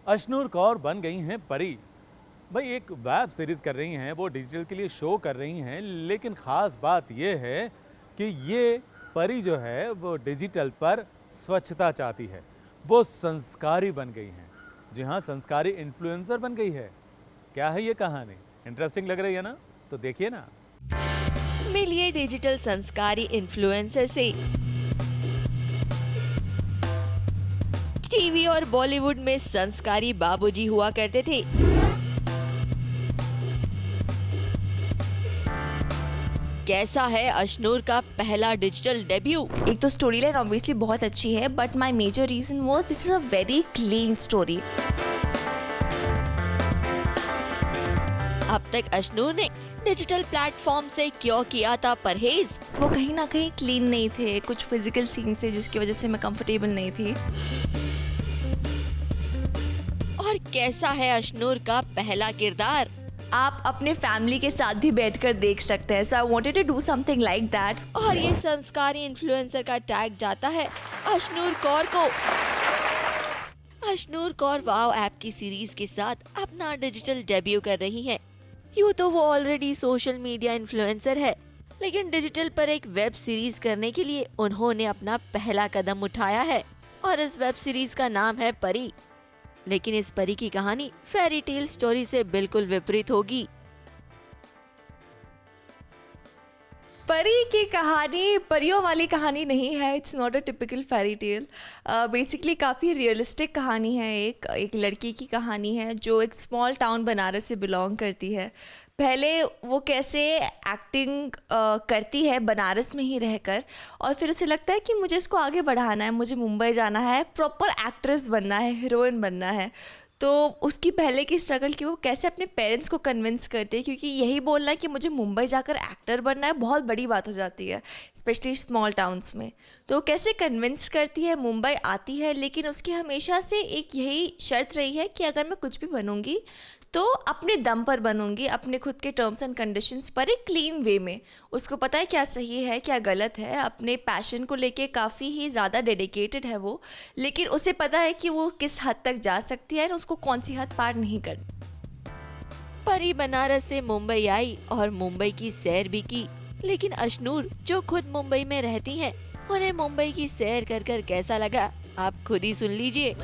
अशनूर कौर बन गई हैं परी। भाई एक वेब सीरीज कर रही हैं, वो डिजिटल के लिए शो कर रही हैं, लेकिन खास बात ये है कि ये परी जो है वो डिजिटल पर स्वच्छता चाहती है। वो संस्कारी बन गई हैं। जी हाँ, संस्कारी इन्फ्लुएंसर बन गई है। क्या है ये कहानी? इंटरेस्टिंग लग रही है ना? तो देखिए ना। मिलिए डिजिटल संस्कारी इन्फ्लुएंसर से। टीवी और बॉलीवुड में संस्कारी बाबूजी हुआ करते थे। कैसा है अशनूर का पहला डिजिटल डेब्यू? एक तो स्टोरी लाइन ऑब्वियसली बहुत अच्छी है, बट माई मेजर रीजन वो this is a very clean story. अब तक अशनूर ने डिजिटल प्लेटफॉर्म से क्यों किया था परहेज? वो कहीं ना कहीं क्लीन नहीं थे, कुछ फिजिकल सीन से जिसकी वजह से मैं कंफर्टेबल नहीं थी। और कैसा है अशनूर का पहला किरदार? आप अपने फैमिली के साथ भी बैठकर देख सकते हैं। So I wanted to do something like that. और ये संस्कारी इन्फ्लुएंसर का टैग जाता है अशनूर कौर को। अशनूर कौर वाव ऐप की सीरीज के साथ अपना डिजिटल डेब्यू कर रही है। यूँ तो वो ऑलरेडी सोशल मीडिया इन्फ्लुएंसर है, लेकिन डिजिटल पर एक वेब सीरीज करने के लिए उन्होंने अपना पहला कदम उठाया है और इस वेब सीरीज का नाम है परी। लेकिन इस परी की कहानी फेरी टेल स्टोरी से बिल्कुल विपरीत होगी। परी की कहानी परियों वाली कहानी नहीं है। It's not a typical fairy tale. Basically काफ़ी रियलिस्टिक कहानी है। एक लड़की की कहानी है जो एक स्मॉल टाउन बनारस से बिलोंग करती है। पहले वो कैसे एक्टिंग करती है बनारस में ही रहकर, और फिर उसे लगता है कि मुझे इसको आगे बढ़ाना है, मुझे मुंबई जाना है, प्रॉपर एक्ट्रेस बनना है, हीरोइन बनना है। तो उसकी पहले की स्ट्रगल कि वो कैसे अपने पेरेंट्स को कन्विंस करते हैं, क्योंकि यही बोलना है कि मुझे मुंबई जाकर एक्टर बनना है बहुत बड़ी बात हो जाती है, स्पेशली स्मॉल टाउन्स में। तो कैसे कन्विंस करती है, मुंबई आती है, लेकिन उसकी हमेशा से एक यही शर्त रही है कि अगर मैं कुछ भी बनूंगी तो अपने दम पर बनूंगी, अपने खुद के टर्म्स एंड कंडीशंस पर, एक क्लीन वे में। उसको पता है क्या सही है क्या गलत है, अपने पैशन को लेके काफ़ी ही ज़्यादा डेडिकेटेड है वो, लेकिन उसे पता है कि वो किस हद तक जा सकती है और उसको कौन सी हद पार नहीं करनी। परी बनारस से मुंबई आई और मुंबई की सैर भी की, लेकिन अशनूर जो खुद मुंबई में रहती हैं, उन्हें मुंबई की सैर कर कर कैसा लगा आप खुद ही सुन लीजिए।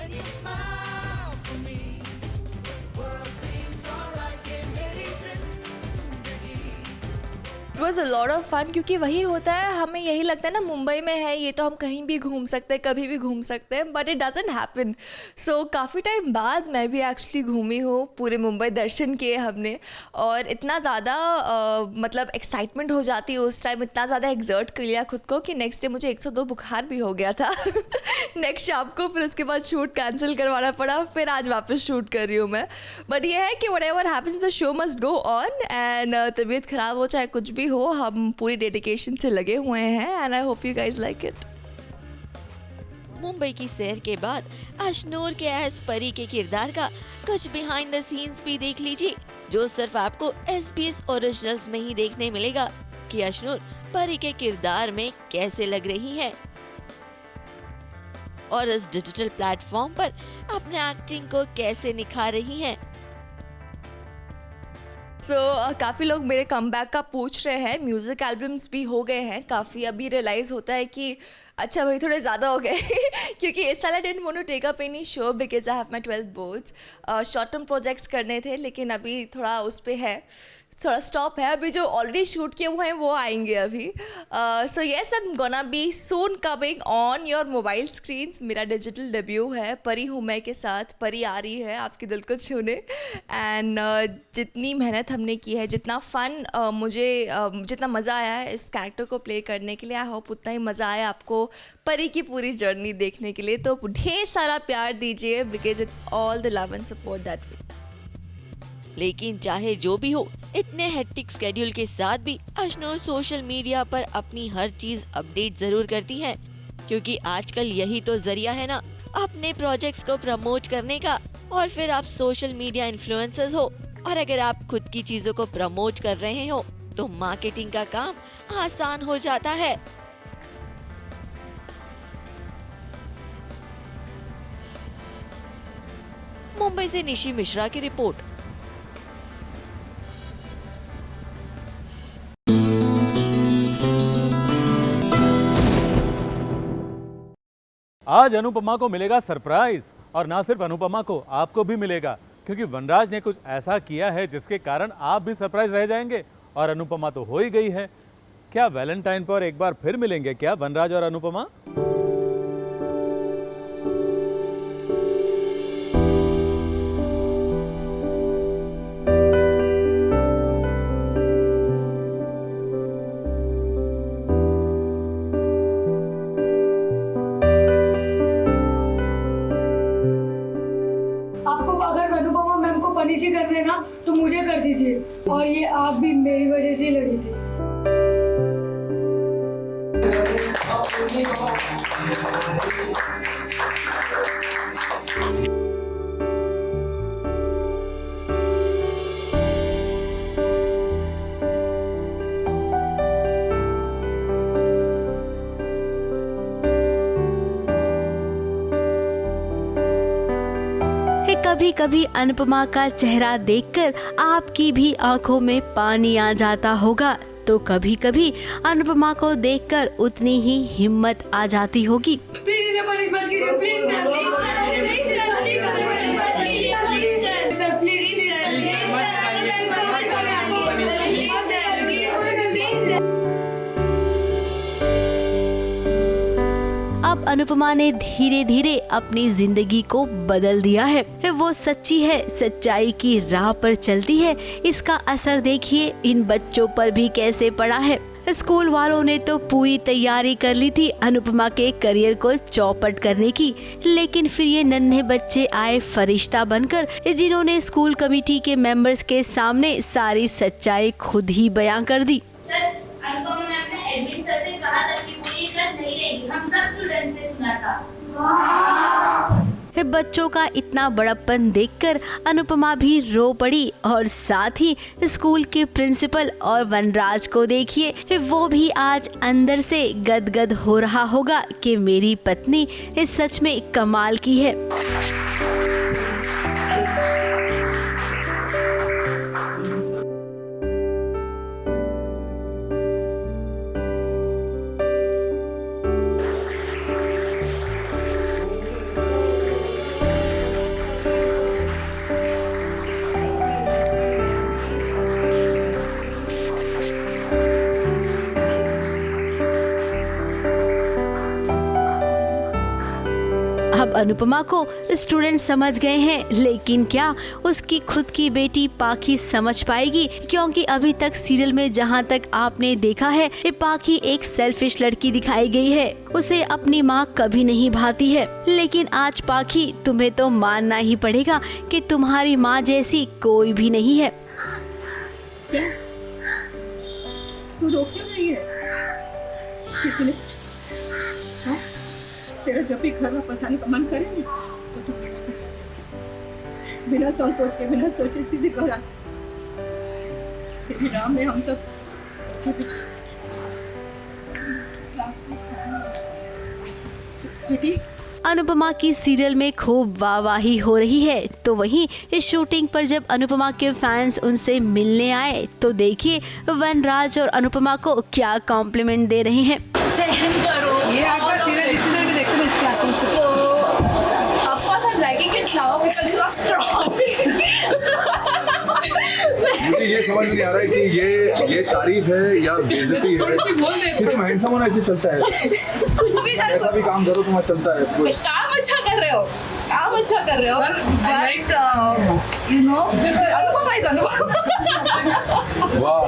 It was a lot of fun, क्योंकि वही होता है, हमें यही लगता है ना मुंबई में है ये तो हम कहीं भी घूम सकते हैं, कभी भी घूम सकते हैं, बट इट डजंट हैपन। सो काफ़ी टाइम बाद मैं भी एक्चुअली घूमी हूँ, पूरे मुंबई दर्शन किए हमने, और इतना ज़्यादा मतलब एक्साइटमेंट हो जाती है उस टाइम, इतना ज़्यादा एक्सर्ट कर लिया खुद को कि नेक्स्ट डे मुझे 102 बुखार भी हो गया था नेक्स्ट शाम को। फिर उसके बाद शूट कैंसिल करवाना पड़ा, फिर आज वापस शूट कर रही हूँ मैं। बट ये है कि whatever happens the show must go on, and तबीयत खराब हो चाहे कुछ भी हो, हम पूरी डेडिकेशन से लगे हुए हैं, and I hope you guys like it. Mumbai की सैर के बाद अशनूर के एस परी के किरदार का कुछ बिहाइंड द सीन्स भी देख लीजिए, जो सिर्फ आपको SBS ओरिजिनल्स में ही देखने मिलेगा कि अशनूर परी के किरदार में कैसे लग रही है और इस डिजिटल प्लेटफॉर्म पर अपने एक्टिंग को कैसे निखार रही है। काफ़ी लोग मेरे कमबैक का पूछ रहे हैं। म्यूज़िक एल्बम्स भी हो गए हैं काफ़ी, अभी रियलाइज़ होता है कि अच्छा भाई थोड़े ज़्यादा हो गए क्योंकि इस साल I didn't want to take up any show because I have my 12th boards. Short term projects करने थे, लेकिन अभी थोड़ा उस पर है, थोड़ा स्टॉप है। अभी जो ऑलरेडी शूट किए हुए हैं वो आएंगे अभी। So yes, I am gonna be soon coming on your mobile screens. मेरा डिजिटल डेब्यू है परी हूँ मैं के साथ। परी आ रही है आपके दिल को छूने, एंड जितनी मेहनत हमने की है, जितना फ़न मुझे जितना मज़ा आया है इस कैरेक्टर को प्ले करने के लिए, आई होप उतना ही मज़ा आया आपको परी की पूरी जर्नी देखने के लिए। तो ढेर सारा प्यार दीजिए, because it's all the love and support that we. लेकिन चाहे जो भी हो, इतने हेक्टिक स्केड्यूल के साथ भी अशनूर सोशल मीडिया पर अपनी हर चीज अपडेट जरूर करती है, क्योंकि आजकल यही तो जरिया है ना अपने प्रोजेक्ट्स को प्रमोट करने का। और फिर आप सोशल मीडिया इन्फ्लुएंसर्स हो, और अगर आप खुद की चीजों को प्रमोट कर रहे हो तो मार्केटिंग का काम आसान हो जाता है। मुंबई से निशी मिश्रा की रिपोर्ट। आज अनुपमा को मिलेगा सरप्राइज, और ना सिर्फ अनुपमा को, आपको भी मिलेगा, क्योंकि वनराज ने कुछ ऐसा किया है जिसके कारण आप भी सरप्राइज रह जाएंगे। और अनुपमा तो हो ही गई है। क्या वैलेंटाइन पर एक बार फिर मिलेंगे क्या वनराज और अनुपमा? आपको अगर अनुपमा मैम को पनिश ही करने ना तो मुझे कर दीजिए, और ये आग भी मेरी वजह से ही लगी थी। कभी कभी अनुपमा का चेहरा देखकर आपकी भी आंखों में पानी आ जाता होगा, तो कभी कभी अनुपमा को देखकर उतनी ही हिम्मत आ जाती होगी। प्लीज इन्हें पनिश मत कीजिए, please sir, please sir, please sir, please sir, मत कीजिए, please sir, sir please sir, please sir. अब अनुपमा ने धीरे धीरे अपनी जिंदगी को बदल दिया है। वो सच्ची है, सच्चाई की राह पर चलती है। इसका असर देखिए इन बच्चों पर भी कैसे पड़ा है। स्कूल वालों ने तो पूरी तैयारी कर ली थी अनुपमा के करियर को चौपट करने की, लेकिन फिर ये नन्हे बच्चे आए फरिश्ता बनकर, जिन्होंने स्कूल कमेटी के मेंबर्स के सामने सारी सच्चाई खुद ही बयां कर दी। सर, अनुपमा मैम ने एडमिन सर से कहा था कि पूरी क्लास नहीं रहेगी, हम सब स्टूडेंट्स से सुना था। बच्चों का इतना बड़प्पन देखकर अनुपमा भी रो पड़ी, और साथ ही स्कूल के प्रिंसिपल और वनराज को देखिए, वो भी आज अंदर से गदगद हो रहा होगा कि मेरी पत्नी सच में कमाल की है। अब अनुपमा को स्टूडेंट समझ गए हैं, लेकिन क्या उसकी खुद की बेटी पाखी समझ पाएगी? क्योंकि अभी तक सीरियल में जहां तक आपने देखा है, पाखी एक सेल्फिश लड़की दिखाई गई है। उसे अपनी माँ कभी नहीं भाती है, लेकिन आज पाखी तुम्हें तो मानना ही पड़ेगा कि तुम्हारी माँ जैसी कोई भी नहीं है। क्या? तू रो क्यों रही है? किसी ने हाँ? तेरा जब भी घर वापस आने का मन करे ना, तो तू बेटा को ले जा। बिना संकोच के, बिना सोचे सीधे घर आ जा। तेरी राह में हम सब के पीछे। स्वीटी, अनुपमा की सीरियल में खूब वाहवाही हो रही है, तो वहीं इस शूटिंग पर जब अनुपमा के फैंस उनसे मिलने आए, तो देखिए वनराज और अनुपमा को क्या कॉम्प्लीमेंट दे रहे हैं। सहन करो, ये आपका सीरियल इतनी देर में देखते हैं इसके आते हैं। so of course I'm liking it now because you are strong. मुझे ये समझ नहीं आ रहा है कि ये तारीफ है या बेइज्जती है। कि तुम हैंडसम होना ऐसे चलता है, कुछ भी कर ऐसा भी काम करो तुम्हारा चलता है। काम अच्छा कर रहे हो, काम अच्छा कर रहे हो, but you know Anupama is Anupama. वाह,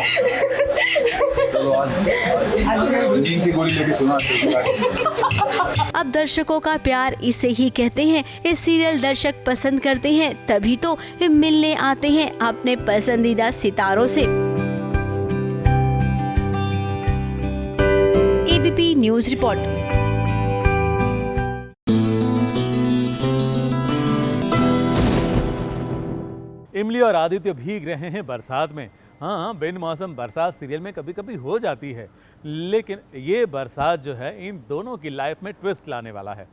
चलो आज नींद की गोली लेके सुना। अब दर्शकों का प्यार इसे ही कहते हैं। इस सीरियल दर्शक पसंद करते हैं, तभी तो मिलने आते हैं अपने पसंदीदा सितारों से। ABP news report. इमली और आदित्य भीग रहे हैं बरसात में। हाँ, बिन मौसम बरसात सीरियल में कभी कभी हो जाती है, लेकिन ये बरसात जो है इन दोनों की लाइफ में ट्विस्ट लाने वाला है।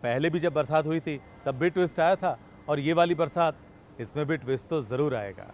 पहले भी जब बरसात हुई थी तब भी ट्विस्ट आया था, और ये वाली बरसात, इसमें भी ट्विस्ट तो जरूर आएगा।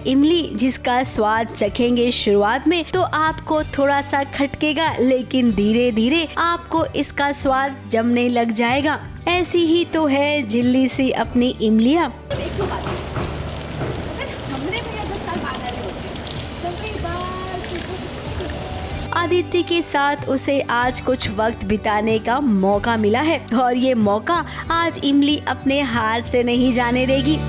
इमली, जिसका स्वाद चखेंगे शुरुआत में तो आपको थोड़ा सा खटकेगा, लेकिन धीरे धीरे आपको इसका स्वाद जमने लग जाएगा। ऐसी ही तो है झिल्ली सी अपनी इमलियाँ। आदित्य के साथ उसे आज कुछ वक्त बिताने का मौका मिला है और ये मौका आज इमली अपने हाथ से नहीं जाने देगी।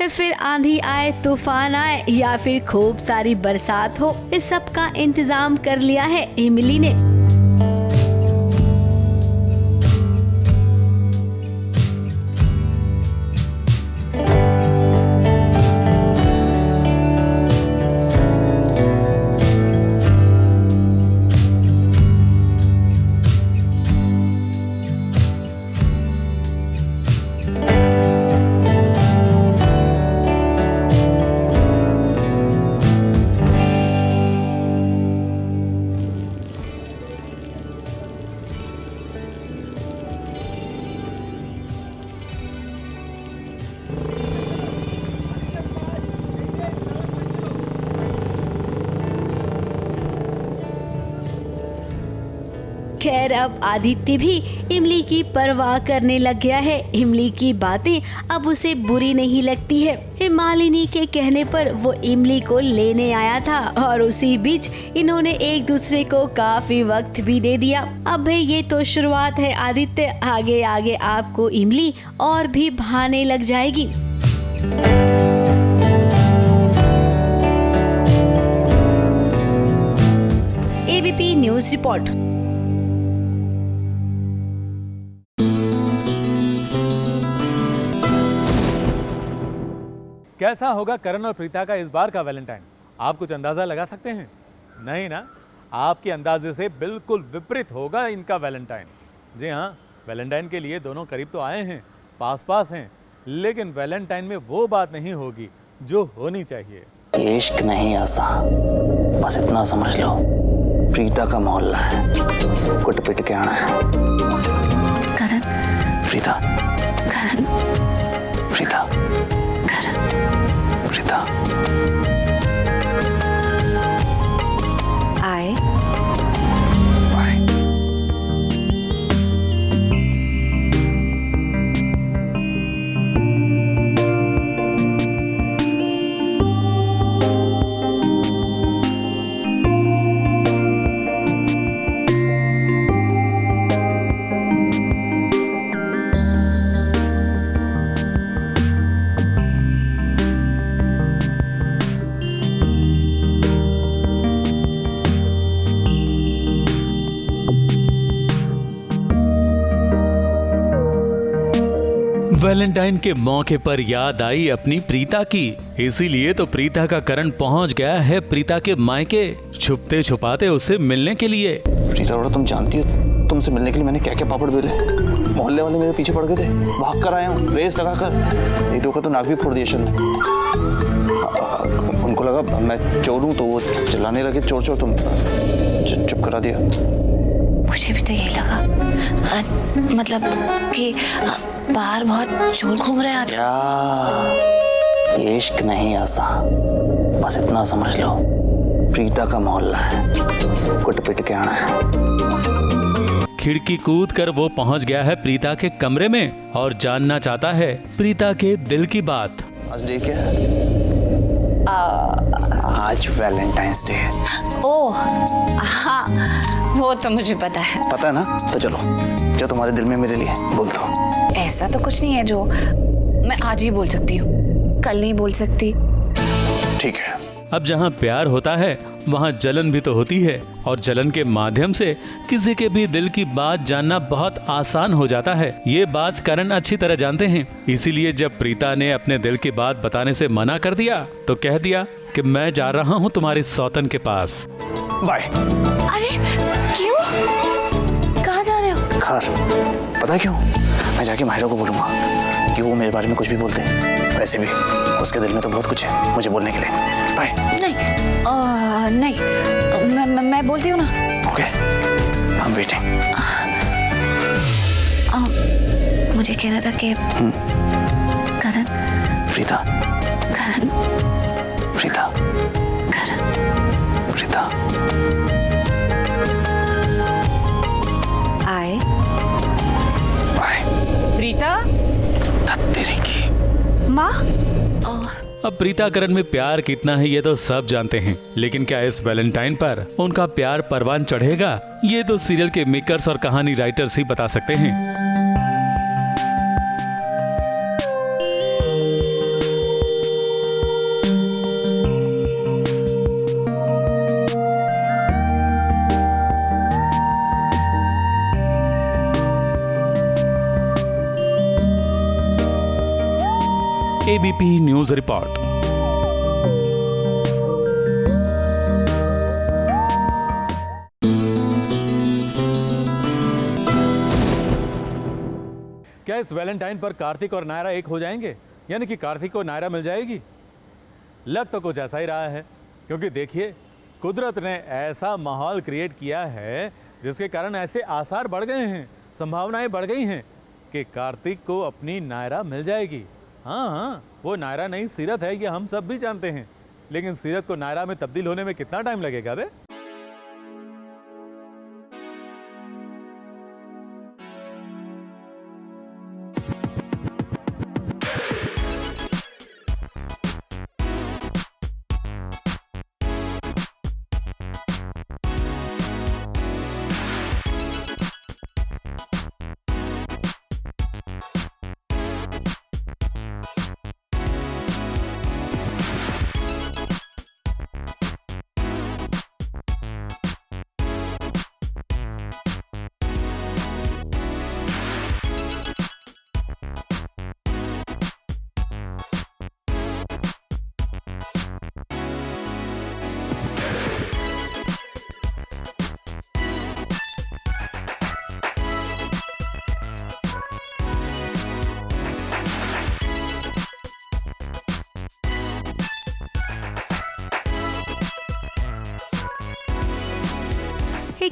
फिर आंधी आए, तूफान आए या फिर खूब सारी बरसात हो, इस सब का इंतजाम कर लिया है इमली ने। खैर अब आदित्य भी इमली की परवाह करने लग गया है। इमली की बातें अब उसे बुरी नहीं लगती है। मालिनी के कहने पर वो इमली को लेने आया था और उसी बीच इन्होंने एक दूसरे को काफी वक्त भी दे दिया। अब भाई ये तो शुरुआत है आदित्य, आगे आगे आपको इमली और भी भाने लग जाएगी। ABP news report. कैसा होगा करण और प्रीता का इस बार का वैलेंटाइन? आप कुछ अंदाजा लगा सकते हैं? नहीं ना, आपके अंदाजे से बिल्कुल विपरीत होगा इनका वैलेंटाइन। जी हाँ, वैलेंटाइन के लिए दोनों करीब तो आए हैं, पास पास हैं, लेकिन वैलेंटाइन में वो बात नहीं होगी जो होनी चाहिए। इश्क नहीं आसान, बस इतना समझ लो, प्रीता का मोहल्ला है, कुट पिट के आना है। करण, प्रीता, करण, प्रीता, करण, प्रीता, आए। वैलेंटाइन के मौके पर याद आई अपनी प्रीता की, इसीलिए तो प्रीता का करण पहुंच गया है प्रीता के मायके, छुपते छुपाते उसे मिलने के लिए। प्रीता रोड़ा, तुम जानती हो तुमसे मिलने के लिए मैंने क्या क्या पापड़ बेले। मोहल्ले वाले मेरे पीछे पड़ गए थे, भाग कर आया हूँ रेस लगा कर। नहीं तो नाक भी फोड़ दिया शल ने। उनको लगा मैं चोर हूँ तो वो चिल्लाने लगे, चोर चोर, तुम चुप करा दिया। मुझे भी तो यही लगा, मतलब कि बाहर बहुत चोर घूम रहे हैं आज। ये इश्क नहीं आसान, बस इतना समझ लो, प्रीता का मोहल्ला है, कुट पिट के आना है। खिड़की कूदकर वो पहुंच गया है प्रीता के कमरे में और जानना चाहता है प्रीता के दिल की बात। आज डे क्या है? आज वैलेंटाइंस डे है। ओह हाँ, वो तो मुझे पता है। पता है ना? तो चलो, जो तुम्हारे दिल में मेरे लिए बोल दो। ऐसा तो कुछ नहीं है जो मैं आज ही बोल सकती हूँ, कल नहीं बोल सकती। ठीक है। अब जहाँ प्यार होता है वहाँ जलन भी तो होती है और जलन के माध्यम से किसी के भी दिल की बात जानना बहुत आसान हो जाता है। ये बात करण अच्छी तरह जानते हैं। इसीलिए जब प्रीता ने अपने दिल की बात बताने से मना कर दिया तो कह दिया कि मैं जा रहा हूँ तुम्हारी सौतन के पास। बाय। अरे क्यों? कहाँ जा रहे हो? घर। पता है क्यों? मैं जाके माहिरा को बोलूंगा कि वो मेरे बारे में कुछ भी बोलते हैं। वैसे भी उसके दिल में तो बहुत कुछ है मुझे बोलने के लिए। बाय। नहीं, मैं बोलती हूँ ना। Okay, I am waiting. मुझे कहना था कि करण। प्रीता। करण। प्रीता। करण। प्रीता। आए। बाय। प्रीता। तेरे की माँ। अब प्रीता करण में प्यार कितना है ये तो सब जानते हैं, लेकिन क्या इस वैलेंटाइन पर उनका प्यार परवान चढ़ेगा? ये तो सीरियल के मेकर्स और कहानी राइटर्स ही बता सकते हैं। ABP news report. क्या इस वैलेंटाइन पर कार्तिक और नायरा एक हो जाएंगे? यानी कि कार्तिक को नायरा मिल जाएगी? लग तो कुछ ऐसा ही रहा है, क्योंकि देखिए कुदरत ने ऐसा माहौल क्रिएट किया है जिसके कारण ऐसे आसार बढ़ गए हैं, संभावनाएं बढ़ गई हैं कि कार्तिक को अपनी नायरा मिल जाएगी। हाँ, वो नायरा नहीं सीरत है, ये हम सब भी जानते हैं, लेकिन सीरत को नायरा में तब्दील होने में कितना टाइम लगेगा बे?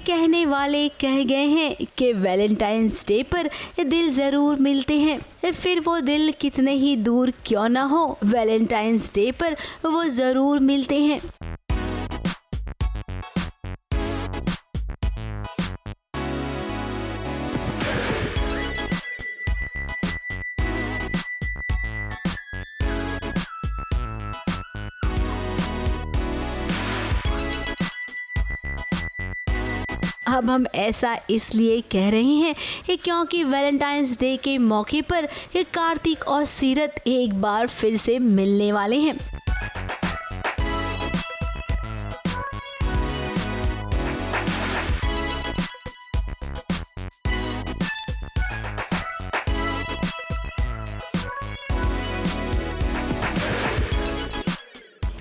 कहने वाले कह गए हैं कि वैलेंटाइंस डे पर दिल ज़रूर मिलते हैं, फिर वो दिल कितने ही दूर क्यों ना हो, वैलेंटाइंस डे पर वो ज़रूर मिलते हैं। अब हम ऐसा इसलिए कह रहे हैं क्योंकि वैलेंटाइंस डे के मौके पर कार्तिक और सीरत एक बार फिर से मिलने वाले हैं।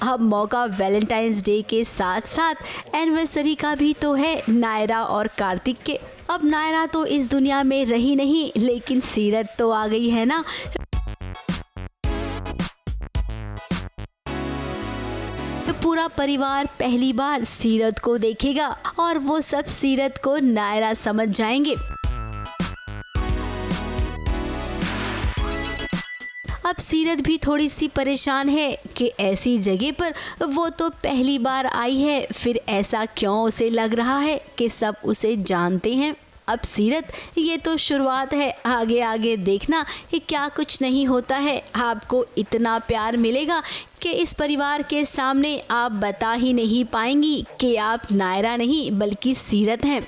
अब मौका वैलेंटाइंस डे के साथ साथ एनिवर्सरी का भी तो है नायरा और कार्तिक के। अब नायरा तो इस दुनिया में रही नहीं, लेकिन सीरत तो आ गई है ना। पूरा परिवार पहली बार सीरत को देखेगा और वो सब सीरत को नायरा समझ जाएंगे। अब सीरत भी थोड़ी सी परेशान है कि ऐसी जगह पर वो तो पहली बार आई है, फिर ऐसा क्यों उसे लग रहा है कि सब उसे जानते हैं। अब सीरत, ये तो शुरुआत है, आगे आगे देखना कि क्या कुछ नहीं होता है। आपको इतना प्यार मिलेगा कि इस परिवार के सामने आप बता ही नहीं पाएंगी कि आप नायरा नहीं बल्कि सीरत हैं।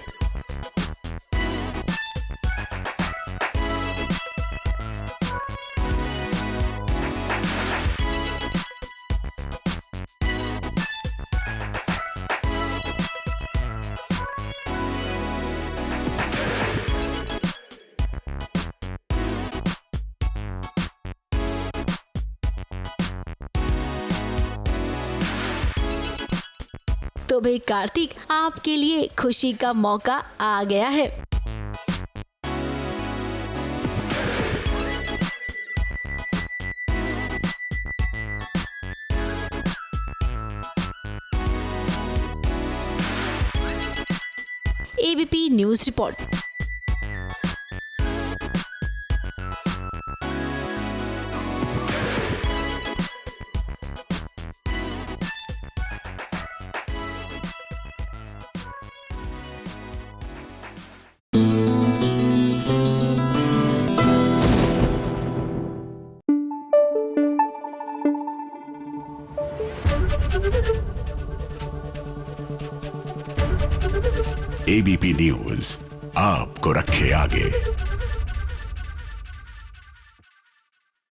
तो भाई कार्तिक, आपके लिए खुशी का मौका आ गया है। ABP news report. ABP news आपको रखे आगे।